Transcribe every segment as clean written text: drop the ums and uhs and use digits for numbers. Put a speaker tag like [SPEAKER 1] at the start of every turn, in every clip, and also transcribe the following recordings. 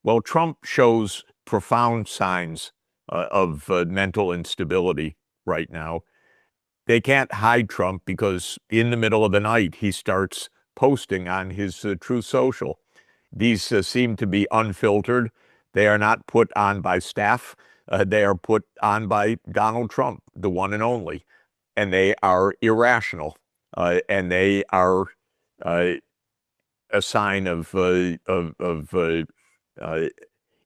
[SPEAKER 1] Well, Trump shows profound signs of mental instability right now. They can't hide Trump because in the middle of the night, he starts posting on his Truth Social. These seem to be unfiltered. They are not put on by staff. They are put on by Donald Trump, the one and only. And they are irrational. And they are a sign of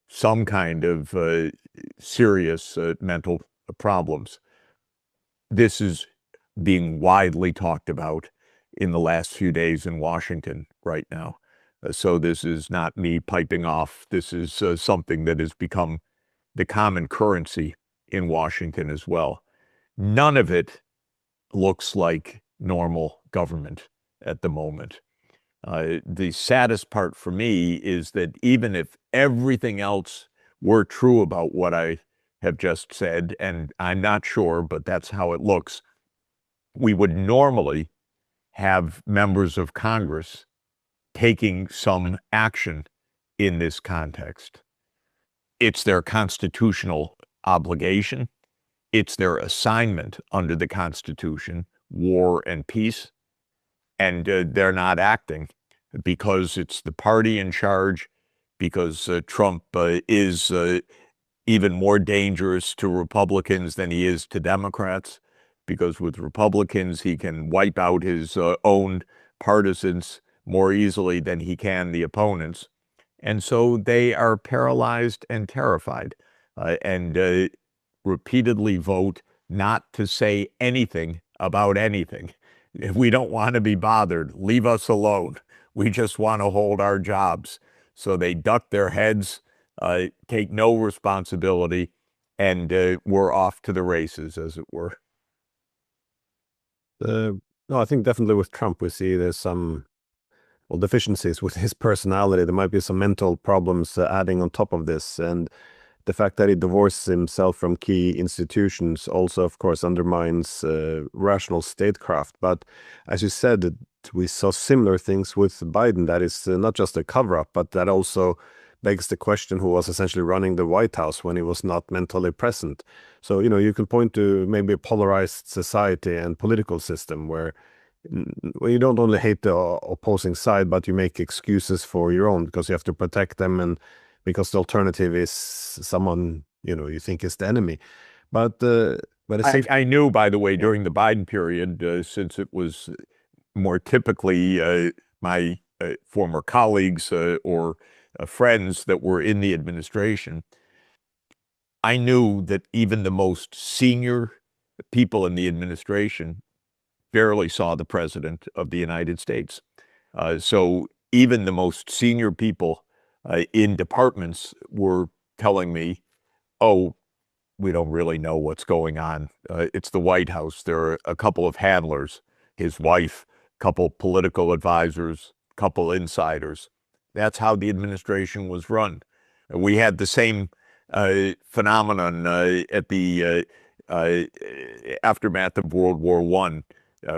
[SPEAKER 1] some kind of serious mental problems. This is being widely talked about in the last few days in Washington right now. So this is not me piping off. This is something that has become the common currency in Washington as well. None of it looks like normal government at the moment. The saddest part for me is that even if everything else were true about what I have just said, and I'm not sure, but that's how it looks, we would normally have members of Congress taking some action in this context. It's their constitutional obligation. It's their assignment under the Constitution, war and peace, and they're not acting because it's the party in charge, because Trump is even more dangerous to Republicans than he is to Democrats, because with Republicans, he can wipe out his own partisans more easily than he can the opponents. And so they are paralyzed and terrified and repeatedly vote not to say anything about anything. We don't want to be bothered. Leave us alone. We just want to hold our jobs. So they duck their heads, take no responsibility, and we're off to the races, as it were.
[SPEAKER 2] No, I think definitely with Trump, we see there's some deficiencies with his personality. There might be some mental problems adding on top of this. And the fact that he divorced himself from key institutions also, of course, undermines rational statecraft. But as you said, we saw similar things with Biden. That is not just a cover-up, but that also begs the question who was essentially running the White House when he was not mentally present. So, you can point to maybe a polarized society and political system where you don't only hate the opposing side, but you make excuses for your own because you have to protect them, and because the alternative is someone you think is the enemy. But
[SPEAKER 1] I knew, by the way, during the Biden period, since it was more typically my former colleagues or friends that were in the administration, I knew that even the most senior people in the administration barely saw the President of the United States. So even the most senior people in departments were telling me, oh, we don't really know what's going on. It's the White House. There are a couple of handlers, his wife, a couple political advisors, a couple insiders. That's how the administration was run. We had the same phenomenon at the aftermath of World War I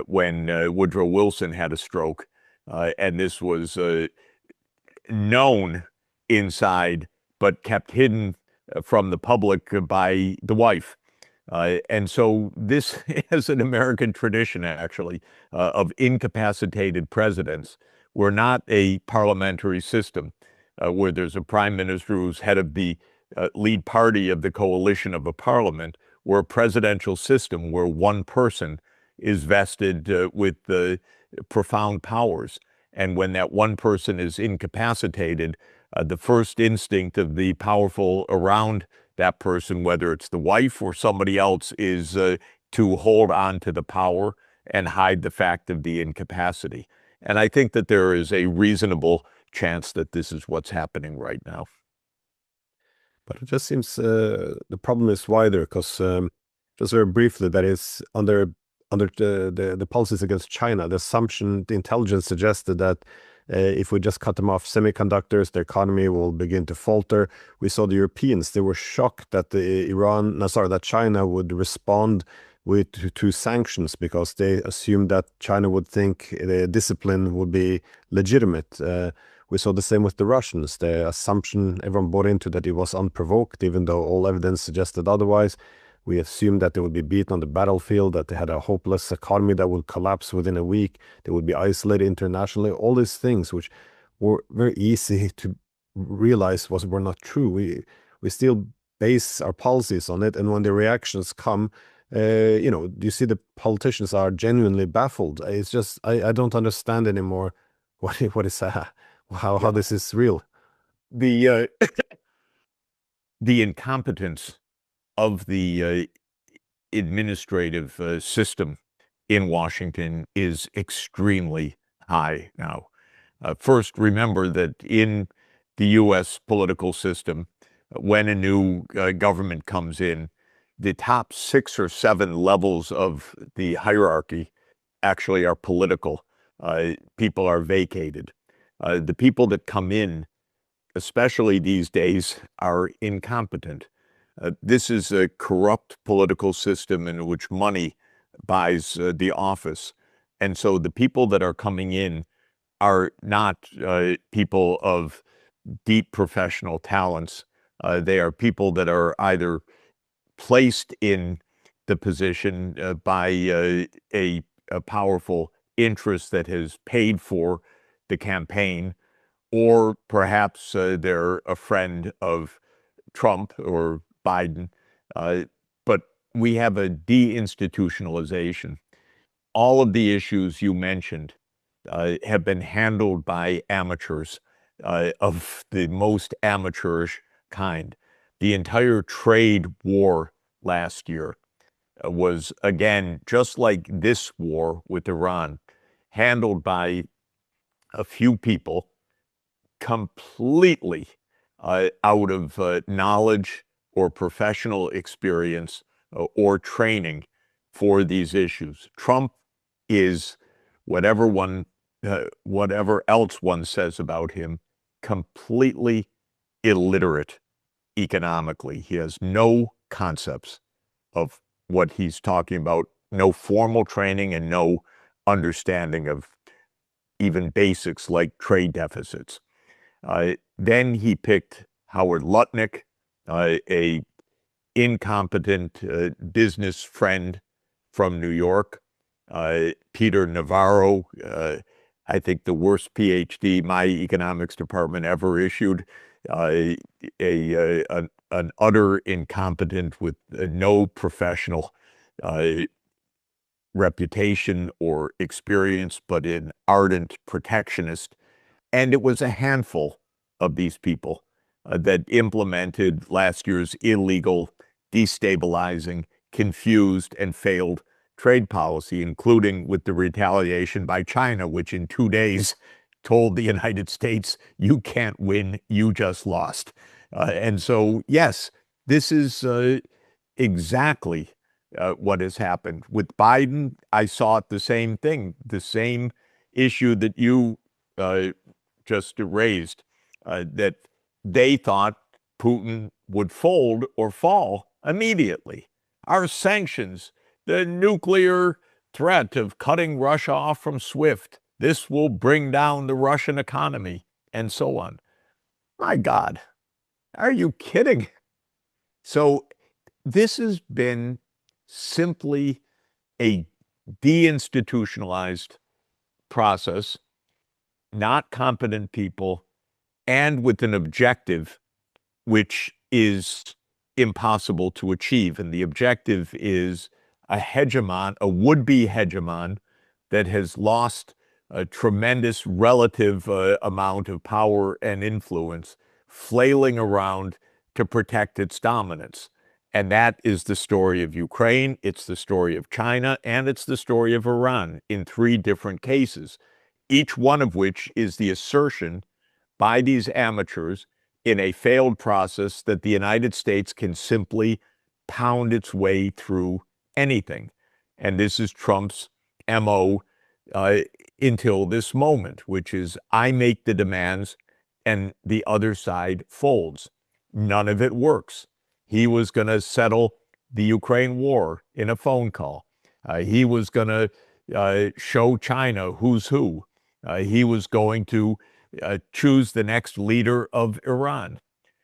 [SPEAKER 1] when Woodrow Wilson had a stroke. And this was known inside, but kept hidden from the public by the wife. And so this is an American tradition, actually, of incapacitated presidents. We're not a parliamentary system where there's a prime minister who's head of the lead party of the coalition of a parliament. We're a presidential system where one person is vested with the profound powers. And when that one person is incapacitated, the first instinct of the powerful around that person, whether it's the wife or somebody else, is to hold on to the power and hide the fact of the incapacity. And I think that there is a reasonable chance that this is what's happening right now.
[SPEAKER 2] But it just seems the problem is wider because, just very briefly, that is under the policies against China, the intelligence suggested that if we just cut them off semiconductors, the economy will begin to falter. We saw the Europeans; they were shocked that that China would respond to sanctions because they assumed that China would think the discipline would be legitimate. We saw the same with the Russians. The assumption everyone bought into that it was unprovoked, even though all evidence suggested otherwise. We assumed that they would be beaten on the battlefield, that they had a hopeless economy that would collapse within a week. They would be isolated internationally. All these things which were very easy to realize were not true. We still base our policies on it, and when the reactions come, you see the politicians are genuinely baffled. It's just I don't understand anymore what is how this is real.
[SPEAKER 1] The the incompetence of the administrative system in Washington is extremely high now. First, remember that in the U.S. political system, when a new government comes in, the top 6 or 7 levels of the hierarchy actually are political. People are vacated. The people that come in, especially these days, are incompetent. This is a corrupt political system in which money buys the office. And so the people that are coming in are not people of deep professional talents. They are people that are either placed in the position by a powerful interest that has paid for the campaign, or perhaps they're a friend of Trump or Biden. But we have a deinstitutionalization. All of the issues you mentioned have been handled by amateurs of the most amateurish kind. The entire trade war last year was, again, just like this war with Iran, handled by a few people completely out of knowledge or professional experience or training for these issues. Trump is, whatever else one says about him, completely illiterate economically. He has no concepts of what he's talking about, no formal training and no understanding of even basics like trade deficits. Then he picked Howard Lutnick, a incompetent business friend from New York. Peter Navarro, I think the worst PhD my economics department ever issued, an utter incompetent with no professional reputation or experience, but an ardent protectionist. And it was a handful of these people that implemented last year's illegal, destabilizing, confused, and failed trade policy, including with the retaliation by China, which in 2 days told the United States, you can't win, you just lost. And so, yes, this is exactly what has happened. With Biden, I saw it the same thing, the same issue that you just raised, that they thought Putin would fold or fall immediately. Our sanctions, the nuclear threat of cutting Russia off from SWIFT, this will bring down the Russian economy, and so on. My God, are you kidding? So this has been simply a deinstitutionalized process, not competent people, and with an objective which is impossible to achieve. And the objective is a hegemon, a would-be hegemon that has lost a tremendous relative amount of power and influence, flailing around to protect its dominance. And that is the story of Ukraine, it's the story of China, and it's the story of Iran in 3 different cases, each one of which is the assertion by these amateurs in a failed process that the United States can simply pound its way through anything. And this is Trump's MO until this moment, which is I make the demands and the other side folds. None of it works. He was going to settle the Ukraine war in a phone call. He was going to show China who's who. He was going to choose the next leader of Iran.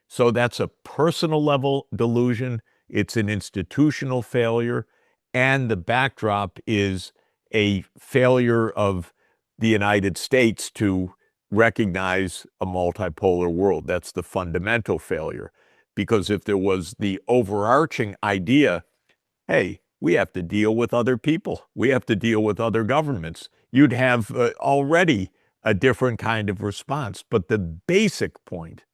[SPEAKER 1] So that's a personal level delusion. It's an institutional failure. And the backdrop is a failure of the United States to recognize a multipolar world. That's the fundamental failure. Because if there was the overarching idea, hey, we have to deal with other people, we have to deal with other governments, you'd have already a different kind of response. But the basic point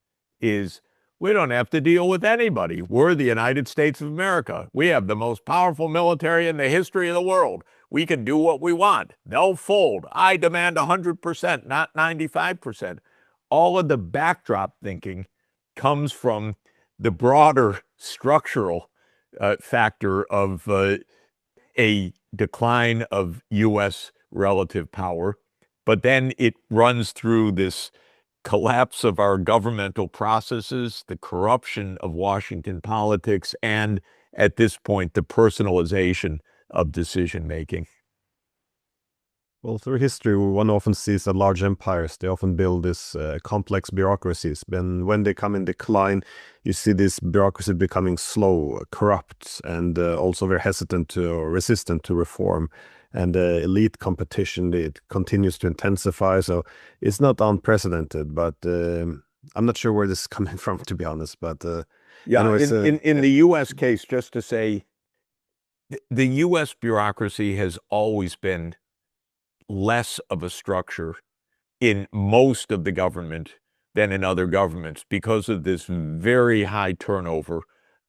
[SPEAKER 1] is we don't have to deal with anybody. We're the United States of America. We have the most powerful military in the history of the world. We can do what we want. They'll fold. I demand 100%, not 95%. All of the backdrop thinking comes from the broader structural factor of a decline of U.S. relative power. But then it runs through this collapse of our governmental processes, the corruption of Washington politics, and at this point, the personalization of decision-making.
[SPEAKER 2] Well, through history, one often sees that large empires, they often build these complex bureaucracies. And when they come in decline, you see this bureaucracy becoming slow, corrupt, and also very hesitant or resistant to reform. And elite competition, it continues to intensify. So it's not unprecedented, but I'm not sure where this is coming from, to be honest. But anyways,
[SPEAKER 1] in the U.S. case, just to say, the U.S. bureaucracy has always been less of a structure in most of the government than in other governments because of this very high turnover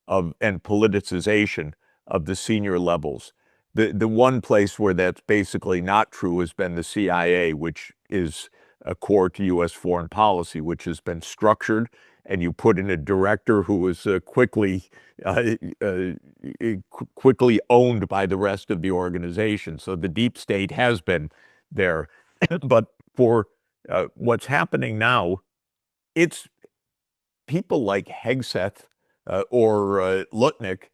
[SPEAKER 1] and politicization of the senior levels. The one place where that's basically not true has been the CIA, which is a core to U.S. foreign policy, which has been structured, and you put in a director who was quickly owned by the rest of the organization. So the deep state has been there. But for what's happening now, it's people like Hegseth or Lutnick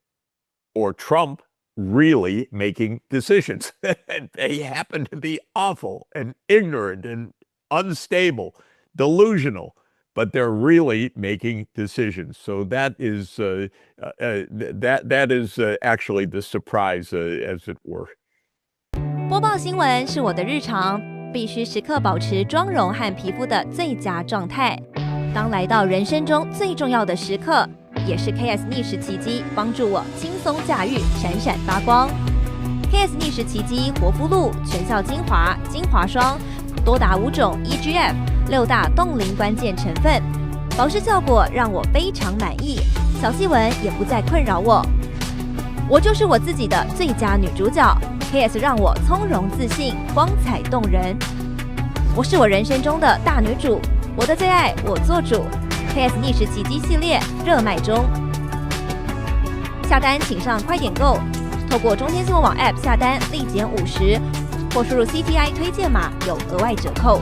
[SPEAKER 1] or Trump really making decisions. And they happen to be awful and ignorant and unstable, delusional, but they're really making decisions. So that is that is actually the surprise, as it were.
[SPEAKER 3] 播报新闻是我的日常，必须时刻保持妆容和皮肤的最佳状态。当来到人生中最重要的时刻，也是 KS 逆时奇迹帮助我轻松驾驭，闪闪发光。KS 逆时奇迹活肤露全效精华、精华霜，多达5种 EGF 6大冻龄关键成分，保湿效果让我非常满意，小细纹也不再困扰我。我就是我自己的最佳女主角。KS 让我从容自信，光彩动人。我是我人生中的大女主，我的最爱我做主。KS 逆时奇迹系列热卖中，下单请上快点购，透过中天新闻网 App 下单立减50，或输入 CTI 推荐码有额外折扣。